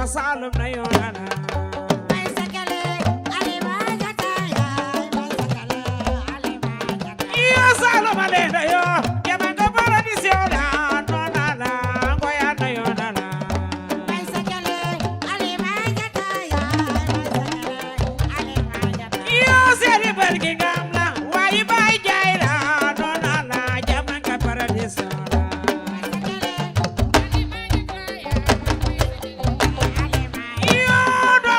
salum na yonana may sakale ale ma jata ya may sakale ale ma jata yo salum ale na yo yamanga paradisio la nonana ngoya na yonana may sakale ale ma jata ya may sakale ale ma jata yo seri barki gamla wayi bay jay la nonana yamanga paradisio la yo do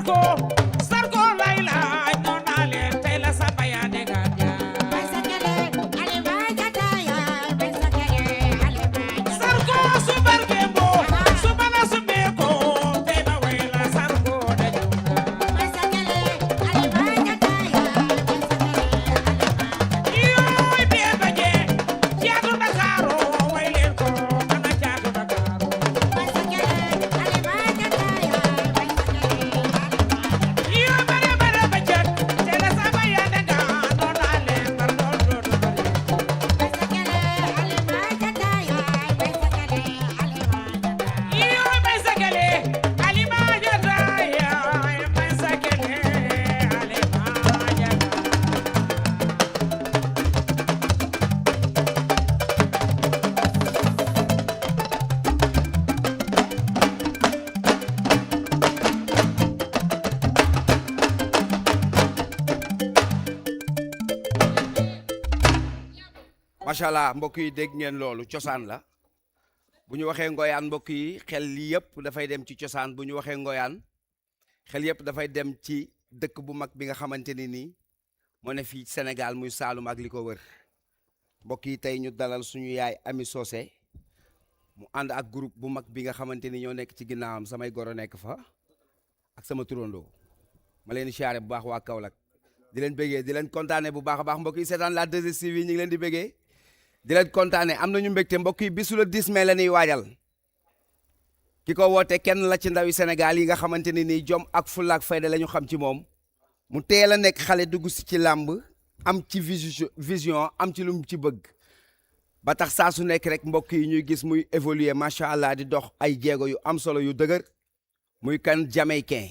Sarko Sarko lay laaj noon naa leen tey la Samba yaa ne gàncax. Sarko su barke boo su bala su beeko tey ma way la Sarko daju yooy bee baje jaatu Ndakaaru way leen ko ana jaatu Ndakaaru yoo bare bare ba jëkk tey la Samba yaa ne nga noon naa leen bar doon dootu bari yooy may sagale alima jata yaay may sagale alima jata macha allah mbokk yi dégg ngeen loolu cosaan la bu ñu waxee ngoyaan mbokk yi xel li yëpp dafay dem ci cosaan bu ñu waxee ngoyaan xel yëpp dafay dem ci dëkk bu mag bi nga xamante ni nii moo ne fii Sénégal muy Saalum ak li ko wër mbokk yi tey ñu dalal suñu yaay Ami Socé mu ànd ak groupe bu mag bi nga xamante ni ñoo nekk ci ginnaawam samay goro nekk fa ak sama turandoo ma leen di siyaare bu baax waa Kaolack di leen bëggee di leen kontaane bu baax a baax mbokk yi seetaan la 2STV ñu ngi leen di bëggee di leen kontaane am nañu mbégte mbokk yi bisu le 10 mai la ñuy waajal ki ko woote kenn la ci ndawi Sénégal yi nga xamante ni nii jom ak fulla ak fayda la ñu xam ci moom mu teel a nekk xale dugg si ci làmb am ci vision am ci lu mu ci bëgg ba tax saa su nekk rek mbokk yi ñuy gis muy évoluer macha allah di dox ay jéego yu am solo yu dëgër muy kan Jamaïcain